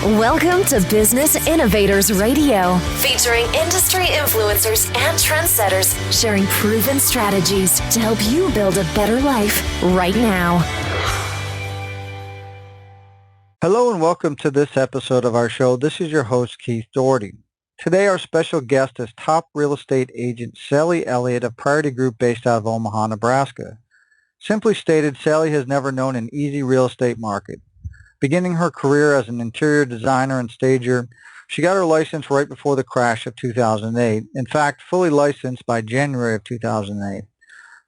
Welcome to Business Innovators Radio, featuring industry influencers and trendsetters sharing proven strategies to help you build a better life right now. Hello and welcome to this episode of our show. This is your host, Keith Doherty. Today our special guest is top real estate agent Sallie Elliott of Priority Group based out of Omaha, Nebraska. Simply stated, Sallie has never known an easy real estate market. Beginning her career as an interior designer and stager, she got her license right before the crash of 2008. In fact, fully licensed by January of 2008.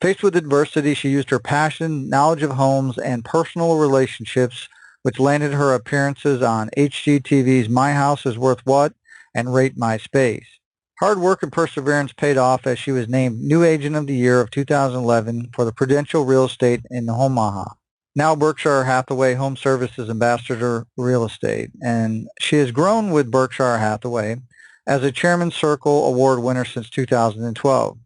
Faced with adversity, she used her passion, knowledge of homes, and personal relationships, which landed her appearances on HGTV's My House is Worth What and Rate My Space. Hard work and perseverance paid off as she was named New Agent of the Year of 2011 for the Prudential Real Estate in Omaha. Now Berkshire Hathaway Home Services Ambassador Real Estate, and she has grown with Berkshire Hathaway as a Chairman Circle Award winner since 2012.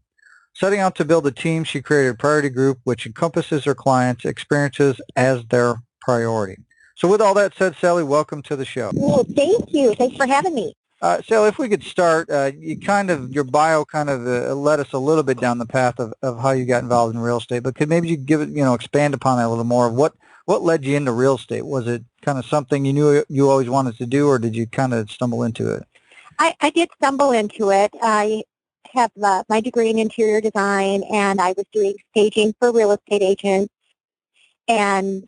Setting out to build a team, she created Priority Group, which encompasses her clients' experiences as their priority. So with all that said, Sallie, welcome to the show. Well, thank you. Thanks for having me. Sallie, if we could start, your bio led us a little bit down the path of how you got involved in real estate, but could maybe you give it, expand upon that a little more of what led you into real estate? Was it kind of something you knew you always wanted to do, or did you kind of stumble into it? I did stumble into it. I have my degree in interior design, and I was doing staging for real estate agents, and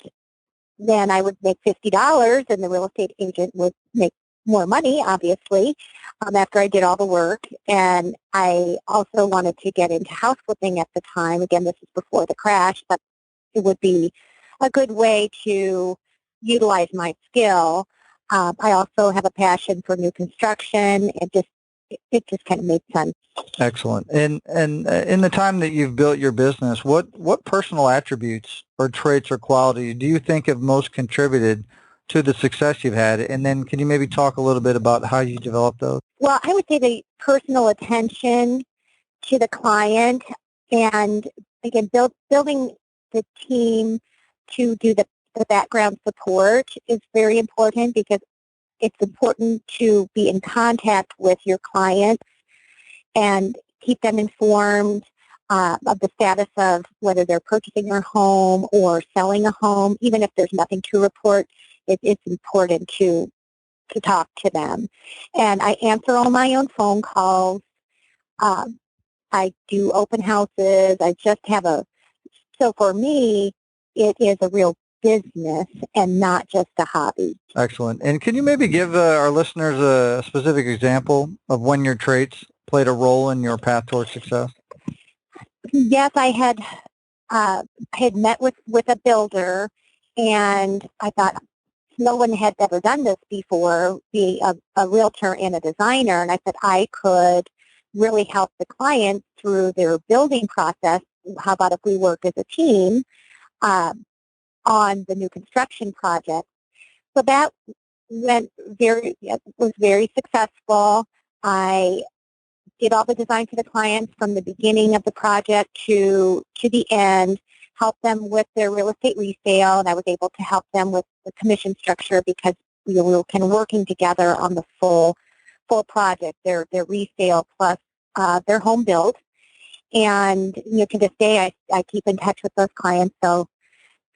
then I would make $50, and the real estate agent would make more money, obviously, after I did all the work. And I also wanted to get into house flipping at the time. Again, this is before the crash, but it would be a good way to utilize my skill. I also have a passion for new construction. It just kind of made sense. Excellent. And in the time that you've built your business, what personal attributes or traits or qualities do you think have most contributed to the success you've had? And then can you maybe talk a little bit about how you developed those? Well, I would say the personal attention to the client, and again, building the team to do the background support is very important, because it's important to be in contact with your clients and keep them informed of the status of whether they're purchasing their home or selling a home. Even if there's nothing to report, it's important to talk to them. And I answer all my own phone calls. I do open houses. I just have so for me, it is a real business and not just a hobby. Excellent. And can you maybe give our listeners a specific example of when your traits played a role in your path towards success? Yes, I had met with a builder, and I thought no one had ever done this before, be a realtor and a designer, and I said I could really help the clients through their building process. How about if we work as a team on the new construction project? So that was very successful. I did all the design for the clients from the beginning of the project to the end, help them with their real estate resale, and I was able to help them with the commission structure, because we were kind of working together on the full project, their resale plus their home build. And to this day, I keep in touch with those clients. So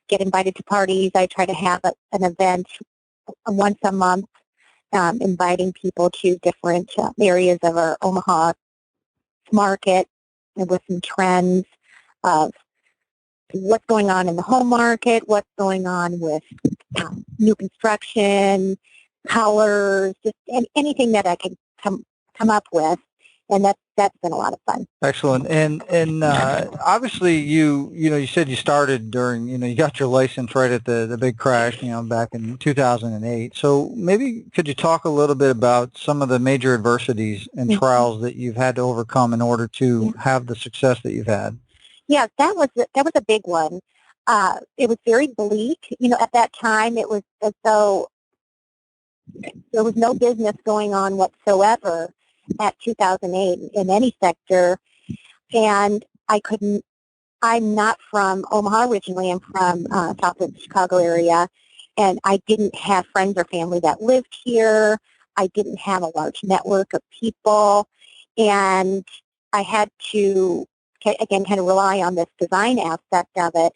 get invited to parties. I try to have an event once a month, inviting people to different areas of our Omaha market, and with some trends of what's going on in the home market, what's going on with new construction, colors, just anything that I can come up with. And that's been a lot of fun. Excellent. And obviously you said you started during, you got your license right at the big crash, back in 2008. So maybe could you talk a little bit about some of the major adversities and trials that you've had to overcome in order to have the success that you've had? Yeah, that was a big one. It was very bleak. At that time, it was as though there was no business going on whatsoever at 2008 in any sector, and I'm not from Omaha originally. I'm from south of the Chicago area, and I didn't have friends or family that lived here. I didn't have a large network of people, and I had to, again, kind of rely on this design aspect of it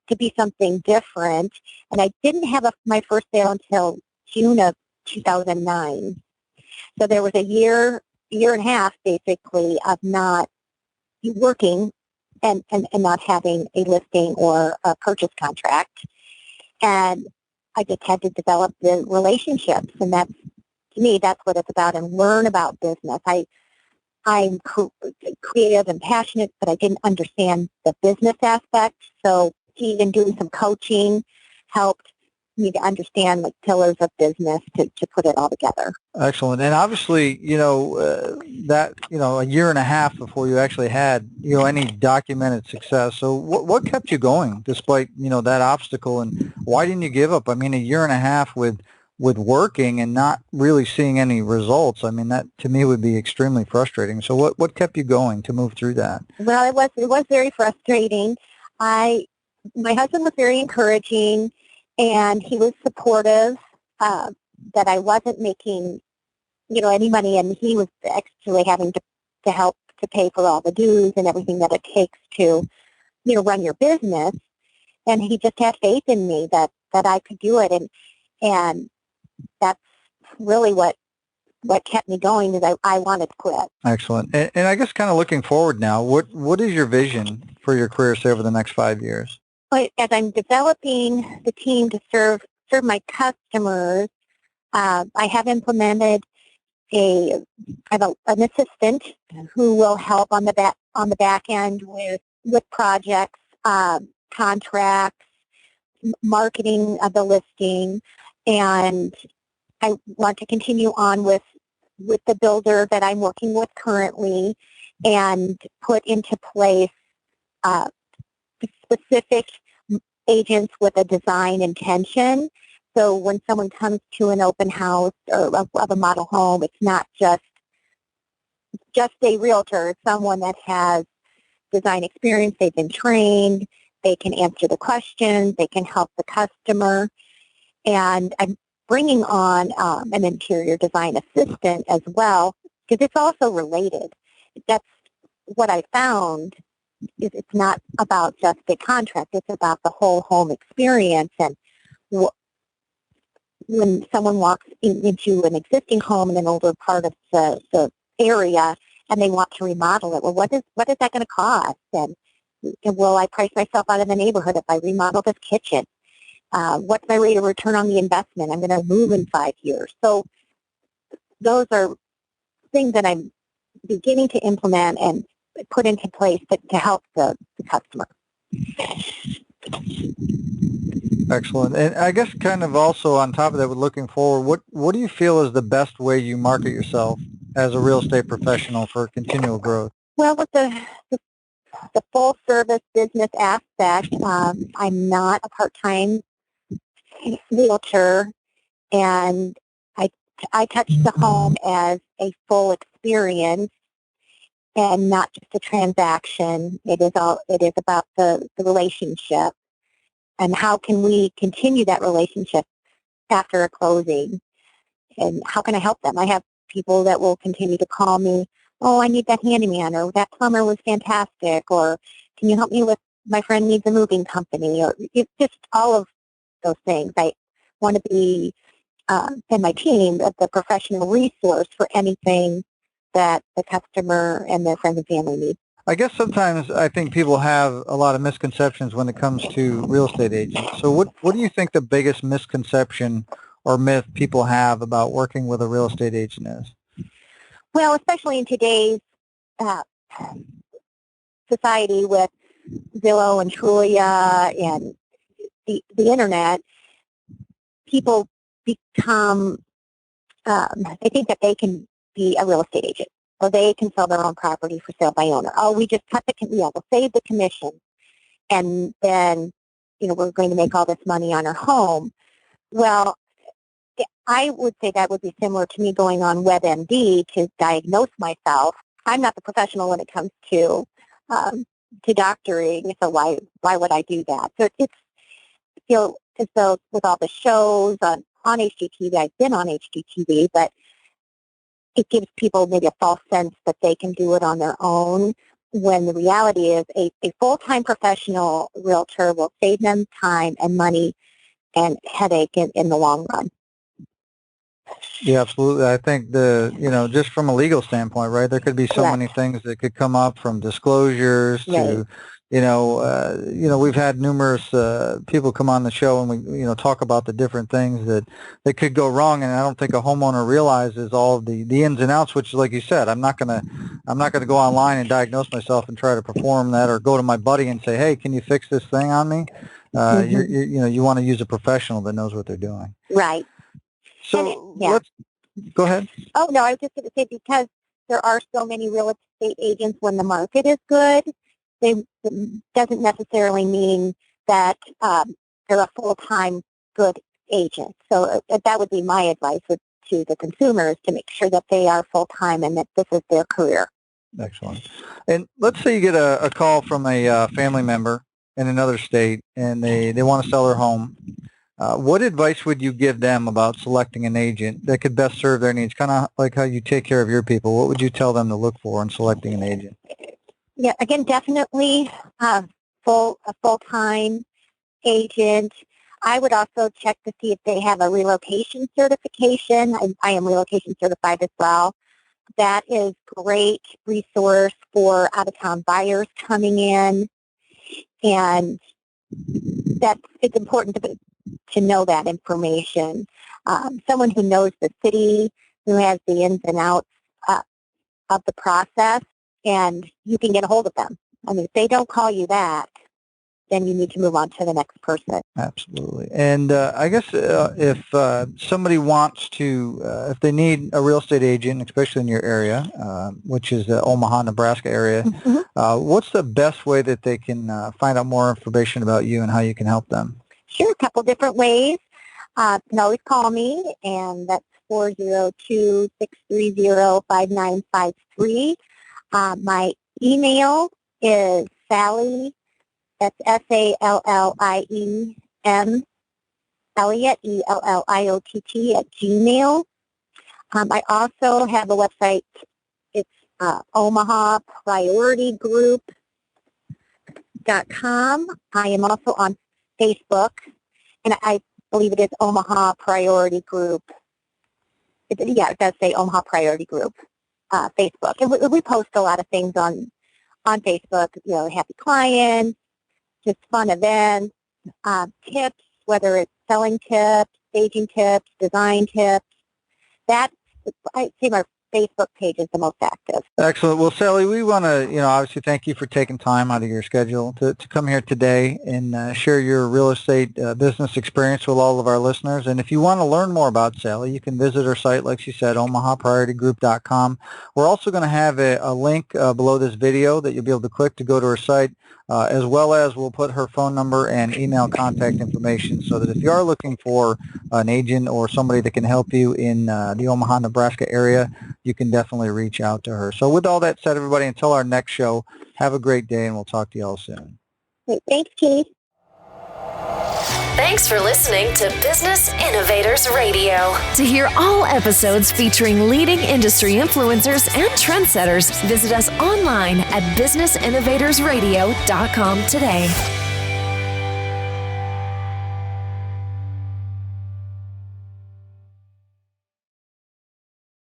to be something different. And I didn't have my first sale until June of 2009. So there was a year and a half, basically, of not working and not having a listing or a purchase contract. And I just had to develop the relationships, and that's, to me, that's what it's about, and learn about business. I'm creative and passionate, but I didn't understand the business aspect. So even doing some coaching helped me to understand like pillars of business to put it all together. Excellent. And obviously, a year and a half before you actually had, any documented success. So what kept you going despite, that obstacle, and why didn't you give up? I mean, a year and a half with working and not really seeing any results. I mean, that to me would be extremely frustrating. So what kept you going to move through that? Well, it was very frustrating. My husband was very encouraging, and he was supportive that I wasn't making, any money, and he was actually having to help to pay for all the dues and everything that it takes to, run your business. And he just had faith in me that I could do it, and that's really what kept me going, is I wanted to quit. Excellent. And I guess kind of looking forward now, what is your vision for your career, say, over the next 5 years? But as I'm developing the team to serve my customers, I have implemented an assistant who will help on the back end with projects, contracts, marketing of the listing, and I want to continue on with the builder that I'm working with currently, and put into place specific agents with a design intention. So when someone comes to an open house or of a model home, it's not just a realtor. It's someone that has design experience. They've been trained. They can answer the questions. They can help the customer. And I'm bringing on an interior design assistant as well, because it's also related. That's what I found. It's not about just the contract. It's about the whole home experience. And when someone walks into an existing home in an older part of the area and they want to remodel it, well, what is that going to cost? And will I price myself out of the neighborhood if I remodel this kitchen? What's my rate of return on the investment? I'm going to move in 5 years. So those are things that I'm beginning to implement and put into place to help the customer. Excellent. And I guess kind of also on top of that, with looking forward, what do you feel is the best way you market yourself as a real estate professional for continual growth? Well, with the full service business aspect, I'm not a part-time realtor, and I touch the home as a full experience and not just a transaction. It is about the relationship, and how can we continue that relationship after a closing, and how can I help them? I have people that will continue to call me, oh, I need that handyman, or that plumber was fantastic, or can you help me with, my friend needs a moving company, or it's just all of those things. I want to be, and my team, the professional resource for anything that the customer and their friends and family need. I guess sometimes I think people have a lot of misconceptions when it comes to real estate agents. So what do you think the biggest misconception or myth people have about working with a real estate agent is? Well, especially in today's society with Zillow and Trulia and the internet, people become, they think that they can be a real estate agent, or they can sell their own property for sale by owner. Oh, we just cut we'll save the commission, and then, we're going to make all this money on our home. Well, I would say that would be similar to me going on WebMD to diagnose myself. I'm not the professional when it comes to doctoring, so why would I do that? So it's, because those, with all the shows on HGTV, I've been on HGTV, but it gives people maybe a false sense that they can do it on their own, when the reality is a full-time professional realtor will save them time and money and headache in the long run. Yeah, absolutely. I think just from a legal standpoint, right, there could be so Correct. many things that could come up, from disclosures to, Right. we've had numerous people come on the show, and we, talk about the different things that could go wrong. And I don't think a homeowner realizes all of the ins and outs, which, like you said, I'm not gonna go online and diagnose myself and try to perform that, or go to my buddy and say, hey, can you fix this thing on me? You want to use a professional that knows what they're doing. Right. So let's go ahead. Oh, no, I was just going to say, because there are so many real estate agents, when the market is good, it doesn't necessarily mean that they're a full-time good agent. So that would be my advice to the consumers, to make sure that they are full-time and that this is their career. Excellent. And let's say you get a call from a family member in another state, and they want to sell their home. What advice would you give them about selecting an agent that could best serve their needs? Kind of like how you take care of your people. What would you tell them to look for in selecting an agent? Yeah, again, definitely a full-time agent. I would also check to see if they have a relocation certification. I am relocation certified as well. That is a great resource for out-of-town buyers coming in, and it's important to know that information. Someone who knows the city, who has the ins and outs of the process, and you can get a hold of them. I mean, if they don't call you back, then you need to move on to the next person. Absolutely. And I guess if somebody wants to, if they need a real estate agent, especially in your area, which is the Omaha, Nebraska area, what's the best way that they can find out more information about you and how you can help them? Sure, a couple different ways. You can always call me, and that's 402-630-5953. My email is Sallie, that's SALLIEM, Elliott, ELLIOTT @gmail. I also have a website. It's omahaprioritygroup.com. I am also on Facebook, and I believe it is Omaha Priority Group. It does say Omaha Priority Group, Facebook. And we post a lot of things on Facebook, happy clients, just fun events, tips, whether it's selling tips, staging tips, design tips. I'd say my Facebook page is the most active. Excellent. Well, Sallie, we want to, obviously thank you for taking time out of your schedule to come here today and share your real estate business experience with all of our listeners. And if you want to learn more about Sallie, you can visit her site, like she said, omahaprioritygroup.com. We're also going to have a link below this video that you'll be able to click to go to her site, as well as we'll put her phone number and email contact information, so that if you are looking for an agent or somebody that can help you in the Omaha, Nebraska area, you can definitely reach out to her. So with all that said, everybody, until our next show, have a great day, and we'll talk to you all soon. Thanks, Keith. Thanks for listening to Business Innovators Radio. To hear all episodes featuring leading industry influencers and trendsetters, visit us online at businessinnovatorsradio.com today.